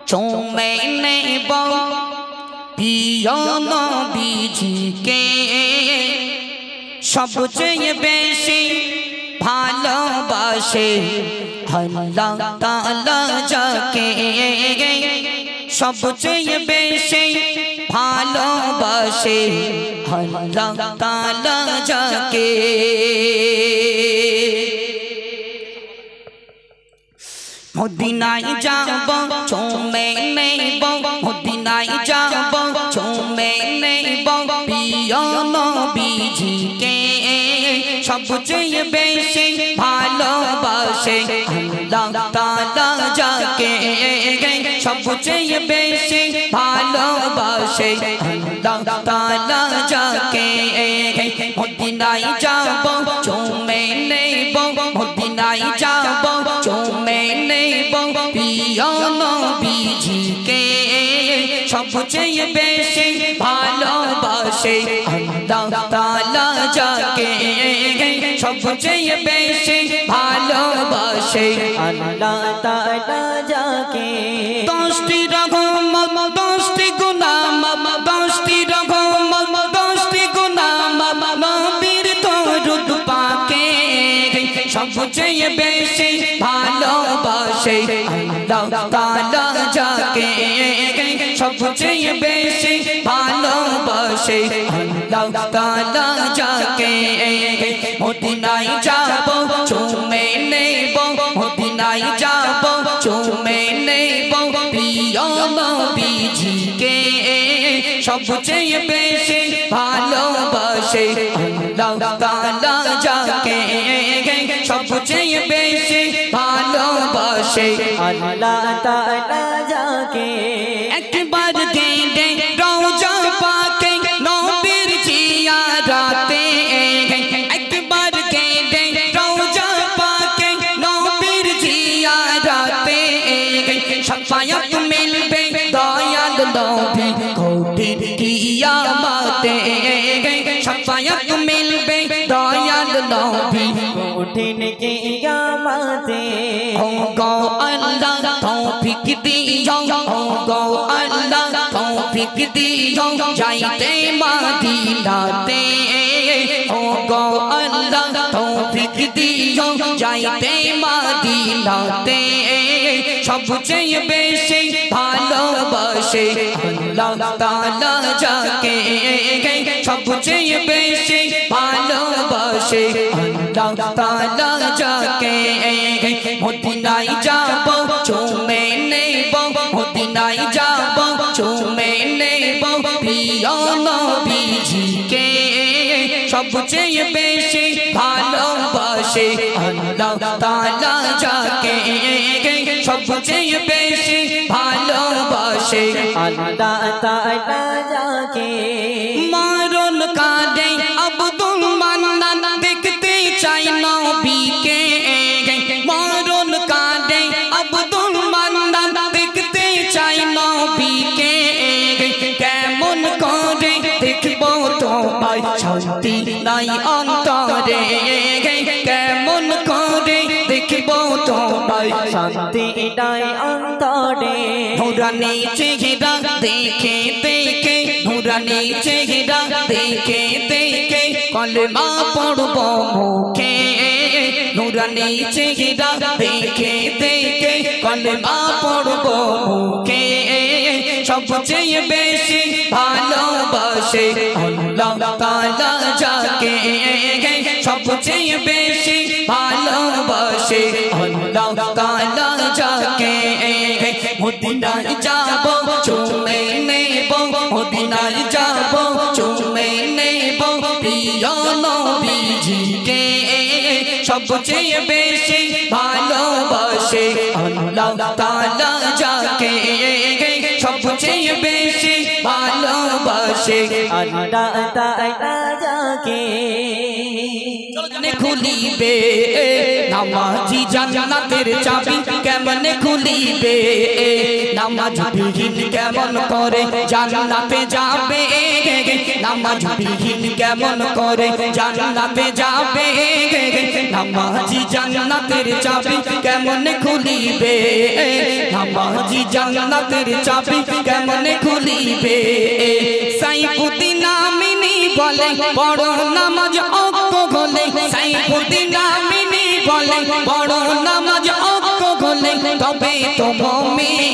চুমে নেব প্রিয় নবীজিকে সবচেয়ে বেশি ভালোবাসে আল্লাহ তাআলা যাকে সবচেয়ে বেশি ভালোবাসে আল্লাহ তাআলা যাকে মদিনায় যাব চুমে নেব মদিনায় যাব চুমে নেব প্রিয় নবীজিকে সবচেয়ে বেশি ভালোবাসে আল্লাহ তাআলা যাকে সবচেয়ে বেশি ভালোবাসে আল্লাহ তাআলা যাকে মদিনায় যাব চুমে নেব মদিনায় যাব চুমে নেব প্রিয় নবীজিকে সবচেয়ে বেশি ভালোবাসে আল্লাহ তাআলা যাকে সবচেয়ে বেশি ভালোবাসে আল্লাহ তাআলা যাকে দশটি রহমত দশটি গুনাহ দশটি রহমত দশটি গুনাহ নবীর দরুদ পাকে সবচেয়ে বেশি ভালোবাসে আল্লাহ তাআলা যাকে সবচেয়ে বেশি ভালোবাসে আল্লাহ তাআলা যাকে মদিনায় যাব চুমে নেব মদিনায় যাব চুমে নেব প্রিয় নবীজিকে সবচেয়ে বেশি ভালোবাসে আল্লাহ তাআলা যাকে সবচেয়ে বেশি ভালোবাসে আল্লাহ তাআলা যাকে একবার গেলে রওজা পাকে নবীর জিয়ারতে একবার গেলে রওজা পাকে নবীর জিয়ারতে শাফায়াত মিলবে দয়াল নবী কঠিন কিয়ামতে শাফায়াত মিলবে দয়াল নবী কঠিন কিয়ামতে ও গো আল্লাহ তৌফিক দিও ও গো আল্লাহ তৌফিক দিও যাইতে মদিনাতে ও গো আল্লাহ তৌফিক দিও যাইতে মদিনাতে সবচেয়ে বেশি ভালোবাসে আল্লাহ তাআলা যাকে সবচেয়ে বেশি ভালোবাসে আল্লাহ তাআলা যাকে মদিনায় যাব চুমে নেব মদিনায় যাব চুমে নেব প্রিয় নবীজিকে সবচেয়ে বেশি ভালোবাসে আল্লাহ তাআলা যাকে সবচেয়ে বেশি ভালোবাসে আল্লাহ তাআলা যাকে মরণ কালে আব্দুল মান্নান দেখতে চাই নবীকে মরণ কালে আব্দুল মান্নান দেখতে চাই নবীকে কেমন করে দেখব তোমায় শান্তি নাই অন্তরে কেমন করে দেখব তোমায় শান্তি নাই অন্তরে নুরানি চেহারা দেখে দেখে নুরানি চেহারা দেখে দেখে কলমা পড়ব মুখে নুরানি চেহারা দেখে দেখে কলমা পড়ব মুখে সবচেয়ে বেশি ভালোবাসে আল্লাহ তাআলা যাকে সবচেয়ে বেশি ভালোবাসে আল্লাহ তাআলা যাকে মদিনায় যাব চুমে নেব মদিনায় যাব চুমে নেব প্রিয় নবীজিকে সবচেয়ে বেশি ভালোবাসে আল্লাহ তাআলা যাকে সবচেয়ে বেশি ভালোবাসে আল্লাহ তাআলা যাকে কেমনে খুলিবে নামাজি জান্নাতের চাবি কেমনে খুলিবে নামাজ বিহীন কেমন করে জান্নাতে যাবে নামাজ বিহীন কেমন করে জান্নাতে যাবে নামাজি জান্নাতের চাবি কেমন খুলিবে নামাজি জান্নাতের চাবি কেমন খুলিবে সাইফুদ্দিন আমিনী বলে বড় নামাজ অক্ষ গলে সাইফুদ্দিন আমিনী বলে বড় নামাজ অক্ষ গলে তবে তো মুমিন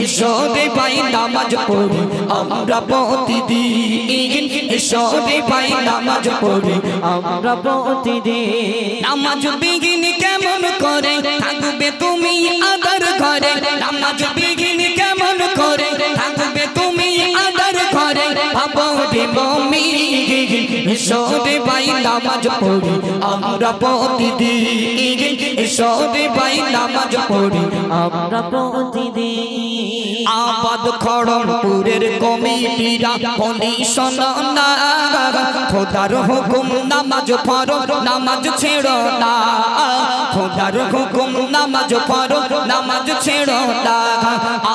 ঈশ্বরে ভাই নামাজ পড়ি আমরা প্রতিদিন ঈশ্বরে ভাই নামাজ পড়ি আমরা প্রতিদিন নামাজ বিহীন কেমন করে থাকবে তুমি আদার ঘরে নামাজ বিহীন কেমন করে থাকবে তুমি আদার ঘরে ভাবো রে মুমিন ঈশ্বরে ভাই নামাজ পড়ি আমরা প্রতিদিন ঈশ্বরে ভাই নামাজ পড়ি আমরা প্রতিদিন আবাদ খড়মপুরের কমিটিরা বলি শোনো না খোদার হুকুম নামাজ পড়ো নামাজ ছেড়ো না খোদার হুকুম নামাজ পড়ো নামাজ ছেড়ো না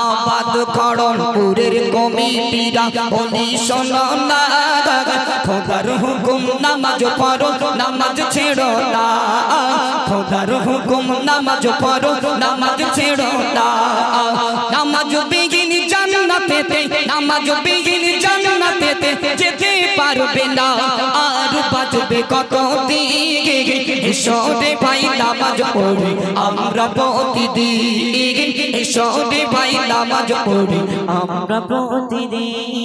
আবাদ খড়মপুরের কমিটিরা বলি শোনো না খোদার হুকুম নামাজ পড়ো নামাজ ছেড়ো না খোদার হুকুম নামাজ পড়ো নামাজ ছেড়ো না নামাজ বিহীন জান্নাতেতে নামাজ বিহীন জান্নাতেতে যেতে পারবে না আর বাঁচবে কত দিন ঈশ্বরে ভাই নামাজ পড়ি আমরা প্রতিদিন ঈশ্বরে ভাই নামাজ পড়ি আমরা প্রতিদিন